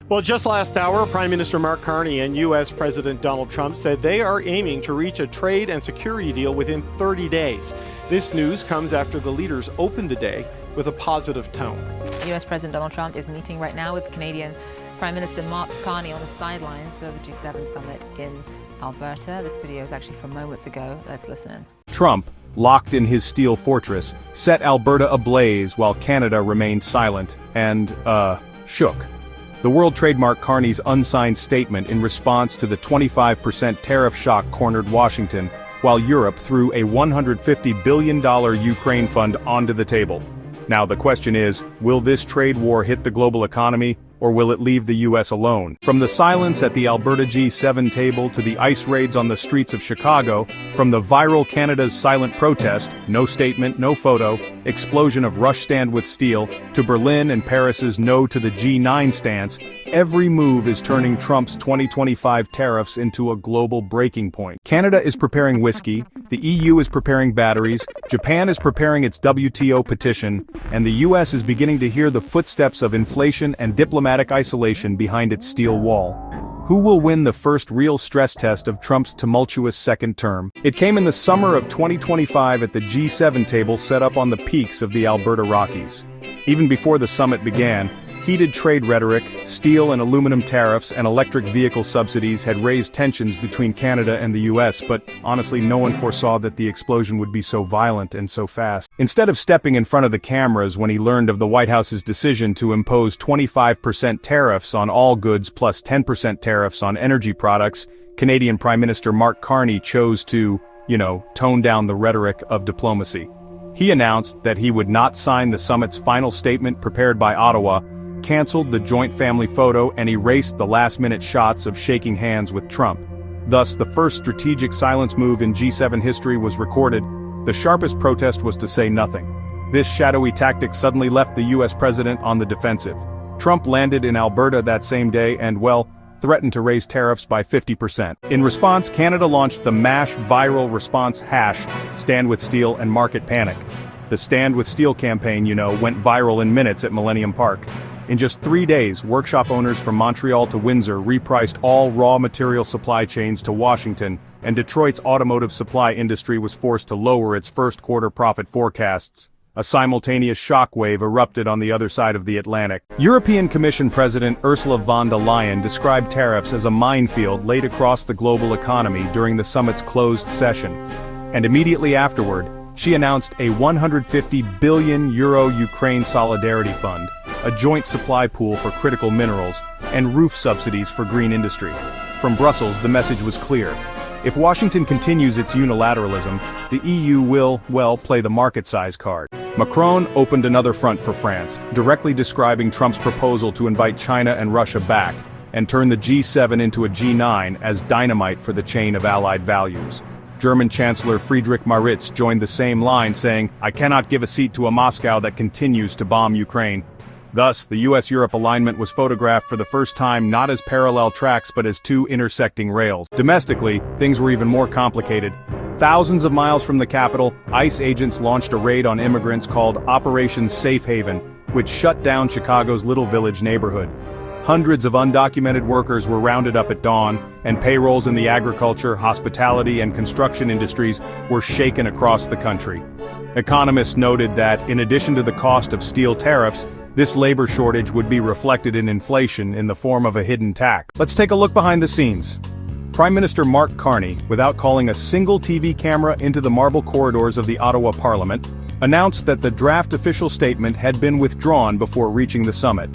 Well, just last hour, Prime Minister Mark Carney and U.S. President Donald Trump said they are aiming to reach a trade and security deal within 30 days. This news comes after the leaders opened the day with a positive tone. U.S. President Donald Trump is meeting right now with Canadian Prime Minister Mark Carney on the sidelines of the G7 summit in Alberta. This video is actually from moments ago. Let's listen in. Trump, locked in his steel fortress, set Alberta ablaze while Canada remained silent and, shook. The World Trademark Carney's unsigned statement in response to the 25% tariff shock cornered Washington, while Europe threw a $150 billion Ukraine fund onto the table. Now the question is, will this trade war hit the global economy, or will it leave the U.S. alone? From the silence at the Alberta G7 table to the ICE raids on the streets of Chicago, from the viral Canada's silent protest, no statement, no photo, explosion of rush stand with steel, to Berlin and Paris's no to the G9 stance, every move is turning Trump's 2025 tariffs into a global breaking point. Canada is preparing whiskey, the EU is preparing batteries, Japan is preparing its WTO petition, and the U.S. is beginning to hear the footsteps of inflation and diplomatic isolation behind its steel wall. Who will win the first real stress test of Trump's tumultuous second term? It came in the summer of 2025 at the G7 table set up on the peaks of the Alberta Rockies. Even before the summit began, heated trade rhetoric, steel and aluminum tariffs, and electric vehicle subsidies had raised tensions between Canada and the U.S., but honestly no one foresaw that the explosion would be so violent and so fast. Instead of stepping in front of the cameras when he learned of the White House's decision to impose 25% tariffs on all goods plus 10% tariffs on energy products, Canadian Prime Minister Mark Carney chose to, tone down the rhetoric of diplomacy. He announced that he would not sign the summit's final statement prepared by Ottawa, canceled the joint family photo, and erased the last-minute shots of shaking hands with Trump. Thus, the first strategic silence move in G7 history was recorded. The sharpest protest was to say nothing. This shadowy tactic suddenly left the U.S. president on the defensive. Trump landed in Alberta that same day and, threatened to raise tariffs by 50%. In response, Canada launched the MASH viral response #Stand with Steel and Market Panic. The Stand with Steel campaign, went viral in minutes at Millennium Park. In just 3 days, workshop owners from Montreal to Windsor repriced all raw material supply chains to Washington, and Detroit's automotive supply industry was forced to lower its first quarter profit forecasts. A simultaneous shockwave erupted on the other side of the Atlantic. European Commission President Ursula von der Leyen described tariffs as a minefield laid across the global economy during the summit's closed session. And immediately afterward, she announced a €150 billion Ukraine Solidarity Fund, a joint supply pool for critical minerals, and roof subsidies for green industry. From Brussels, the message was clear. If Washington continues its unilateralism, the EU will, play the market-size card. Macron opened another front for France, directly describing Trump's proposal to invite China and Russia back, and turn the G7 into a G9 as dynamite for the chain of allied values. German Chancellor Friedrich Merz joined the same line, saying, "I cannot give a seat to a Moscow that continues to bomb Ukraine." Thus, the US-Europe alignment was photographed for the first time not as parallel tracks but as two intersecting rails. Domestically, things were even more complicated. Thousands of miles from the capital, ICE agents launched a raid on immigrants called Operation Safe Haven, which shut down Chicago's Little Village neighborhood. Hundreds of undocumented workers were rounded up at dawn, and payrolls in the agriculture, hospitality, and construction industries were shaken across the country. Economists noted that, in addition to the cost of steel tariffs, this labor shortage would be reflected in inflation in the form of a hidden tax. Let's take a look behind the scenes. Prime Minister Mark Carney, without calling a single TV camera into the marble corridors of the Ottawa Parliament, announced that the draft official statement had been withdrawn before reaching the summit.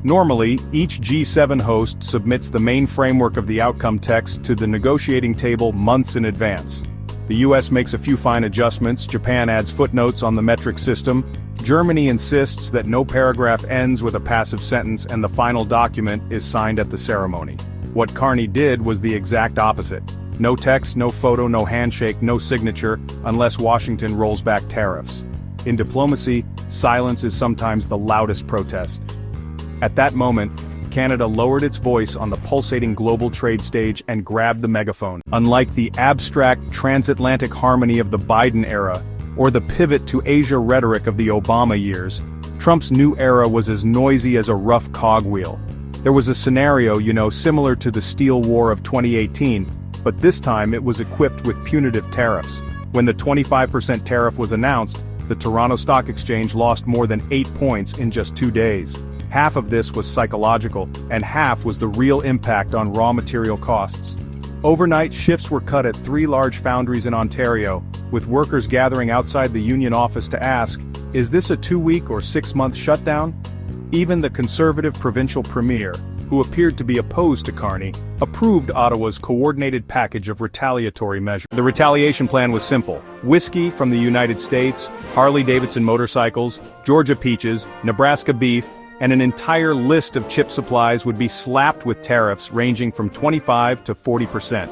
Normally, each G7 host submits the main framework of the outcome text to the negotiating table months in advance. The US makes a few fine adjustments, Japan adds footnotes on the metric system, Germany insists that no paragraph ends with a passive sentence and the final document is signed at the ceremony. What Carney did was the exact opposite. No text, no photo, no handshake, no signature, unless Washington rolls back tariffs. In diplomacy, silence is sometimes the loudest protest. At that moment, Canada lowered its voice on the pulsating global trade stage and grabbed the megaphone. Unlike the abstract transatlantic harmony of the Biden era, or the pivot to Asia rhetoric of the Obama years, Trump's new era was as noisy as a rough cogwheel. There was a scenario, similar to the steel war of 2018, but this time it was equipped with punitive tariffs. When the 25% tariff was announced, the Toronto Stock Exchange lost more than 8 points in just 2 days. Half of this was psychological, and half was the real impact on raw material costs. Overnight, shifts were cut at 3 large foundries in Ontario, with workers gathering outside the union office to ask, is this a 2-week or 6-month shutdown? Even the Conservative provincial premier, who appeared to be opposed to Carney, approved Ottawa's coordinated package of retaliatory measures. The retaliation plan was simple: whiskey from the United States, Harley-Davidson motorcycles, Georgia peaches, Nebraska beef, and an entire list of chip supplies would be slapped with tariffs ranging from 25 to 40%.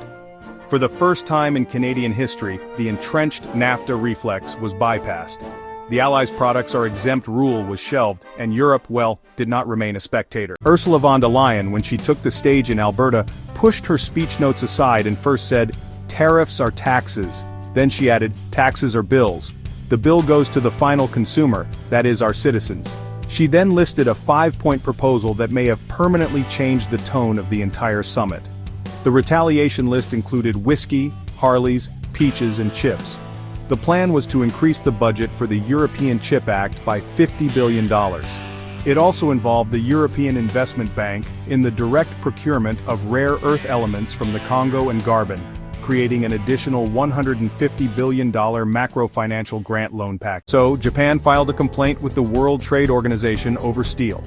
For the first time in Canadian history, the entrenched NAFTA reflex was bypassed. The Allies' products are exempt rule was shelved, and Europe, did not remain a spectator. Ursula von der Leyen, when she took the stage in Alberta, pushed her speech notes aside and first said, "Tariffs are taxes." Then she added, "Taxes are bills. The bill goes to the final consumer, that is our citizens." She then listed a 5-point proposal that may have permanently changed the tone of the entire summit. The retaliation list included whiskey, Harleys, peaches, and chips. The plan was to increase the budget for the European Chip Act by $50 billion. It also involved the European Investment Bank in the direct procurement of rare earth elements from the Congo and Gabon, creating an additional $150 billion macro-financial grant loan package. So, Japan filed a complaint with the World Trade Organization over steel.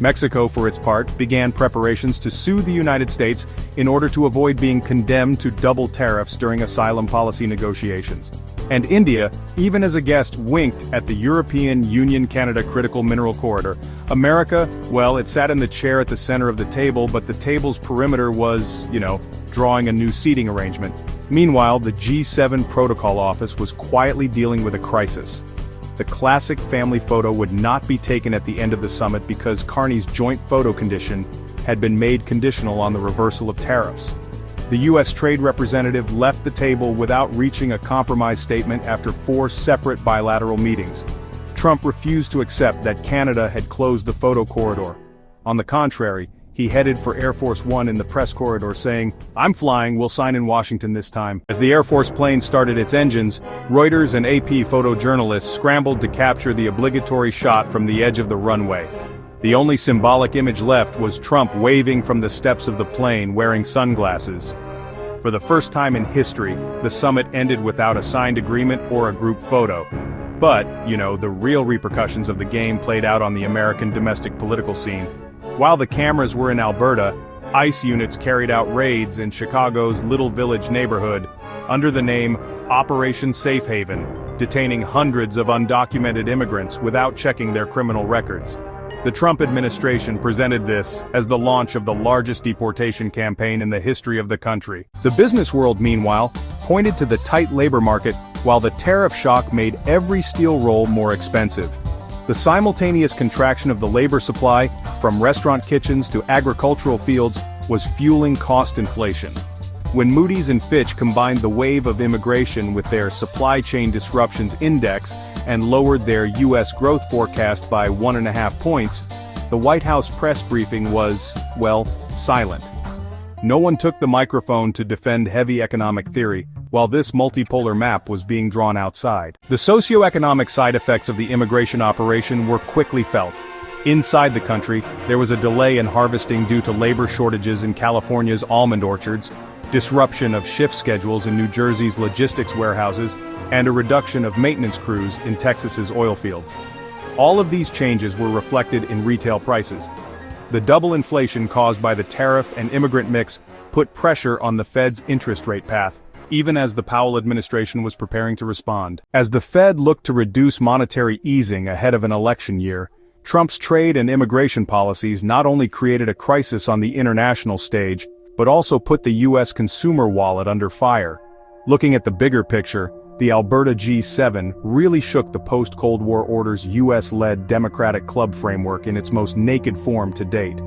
Mexico, for its part, began preparations to sue the United States in order to avoid being condemned to double tariffs during asylum policy negotiations. And India, even as a guest, winked at the European Union-Canada Critical Mineral Corridor. America, it sat in the chair at the center of the table, but the table's perimeter was, drawing a new seating arrangement. Meanwhile, the G7 Protocol Office was quietly dealing with a crisis. The classic family photo would not be taken at the end of the summit because Carney's joint photo condition had been made conditional on the reversal of tariffs. The U.S. trade representative left the table without reaching a compromise statement after 4 separate bilateral meetings. Trump refused to accept that Canada had closed the photo corridor. On the contrary, he headed for Air Force One in the press corridor saying, "I'm flying, we'll sign in Washington this time." As the Air Force plane started its engines, Reuters and AP photojournalists scrambled to capture the obligatory shot from the edge of the runway. The only symbolic image left was Trump waving from the steps of the plane wearing sunglasses. For the first time in history, the summit ended without a signed agreement or a group photo. But, the real repercussions of the game played out on the American domestic political scene. While the cameras were in Alberta, ICE units carried out raids in Chicago's Little Village neighborhood under the name Operation Safe Haven, detaining hundreds of undocumented immigrants without checking their criminal records. The Trump administration presented this as the launch of the largest deportation campaign in the history of the country. The business world, meanwhile, pointed to the tight labor market, while the tariff shock made every steel roll more expensive. The simultaneous contraction of the labor supply, from restaurant kitchens to agricultural fields, was fueling cost inflation. When Moody's and Fitch combined the wave of immigration with their supply chain disruptions index and lowered their U.S. growth forecast by 1.5 points, the White House press briefing was, silent. No one took the microphone to defend heavy economic theory, while this multipolar map was being drawn outside. The socio-economic side effects of the immigration operation were quickly felt. Inside the country, there was a delay in harvesting due to labor shortages in California's almond orchards, disruption of shift schedules in New Jersey's logistics warehouses, and a reduction of maintenance crews in Texas's oil fields. All of these changes were reflected in retail prices. The double inflation caused by the tariff and immigrant mix put pressure on the Fed's interest rate path, even as the Powell administration was preparing to respond. As the Fed looked to reduce monetary easing ahead of an election year, Trump's trade and immigration policies not only created a crisis on the international stage, but also put the U.S. consumer wallet under fire. Looking at the bigger picture, the Alberta G7 really shook the post-Cold War order's U.S.-led Democratic club framework in its most naked form to date.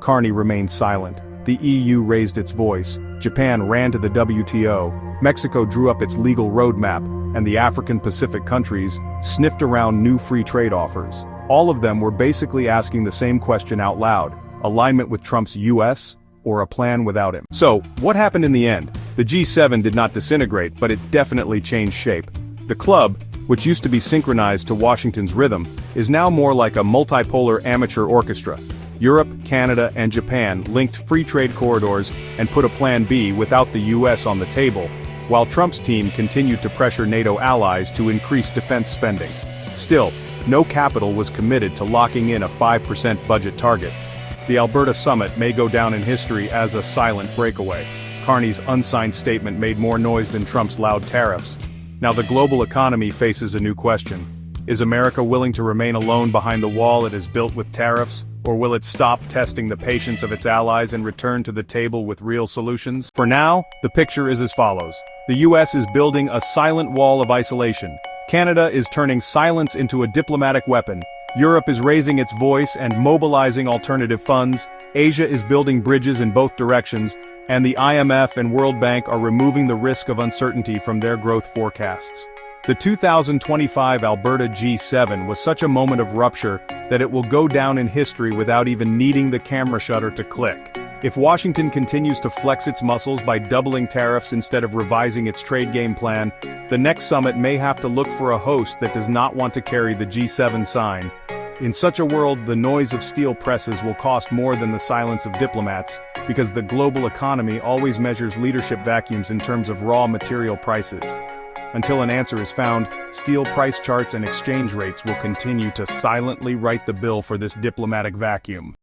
Carney remained silent. The EU raised its voice. Japan ran to the WTO. Mexico drew up its legal roadmap, and the African Pacific countries sniffed around new free trade offers. All of them were basically asking the same question out loud. alignment with Trump's US, or a plan without him? So, what happened in the end? The G7 did not disintegrate, but it definitely changed shape. The club, which used to be synchronized to Washington's rhythm, is now more like a multipolar amateur orchestra. Europe, Canada, and Japan linked free trade corridors and put a plan B without the US on the table, while Trump's team continued to pressure NATO allies to increase defense spending. Still, no capital was committed to locking in a 5% budget target. The Alberta summit may go down in history as a silent breakaway. Carney's unsigned statement made more noise than Trump's loud tariffs. Now the global economy faces a new question. Is America willing to remain alone behind the wall it has built with tariffs, or will it stop testing the patience of its allies and return to the table with real solutions? For now, the picture is as follows. The US is building a silent wall of isolation. Canada is turning silence into a diplomatic weapon. Europe is raising its voice and mobilizing alternative funds. Asia is building bridges in both directions, and the IMF and World Bank are removing the risk of uncertainty from their growth forecasts. The 2025 Alberta G7 was such a moment of rupture that it will go down in history without even needing the camera shutter to click. If Washington continues to flex its muscles by doubling tariffs instead of revising its trade game plan, the next summit may have to look for a host that does not want to carry the G7 sign. In such a world, the noise of steel presses will cost more than the silence of diplomats, because the global economy always measures leadership vacuums in terms of raw material prices. Until an answer is found, steel price charts and exchange rates will continue to silently write the bill for this diplomatic vacuum.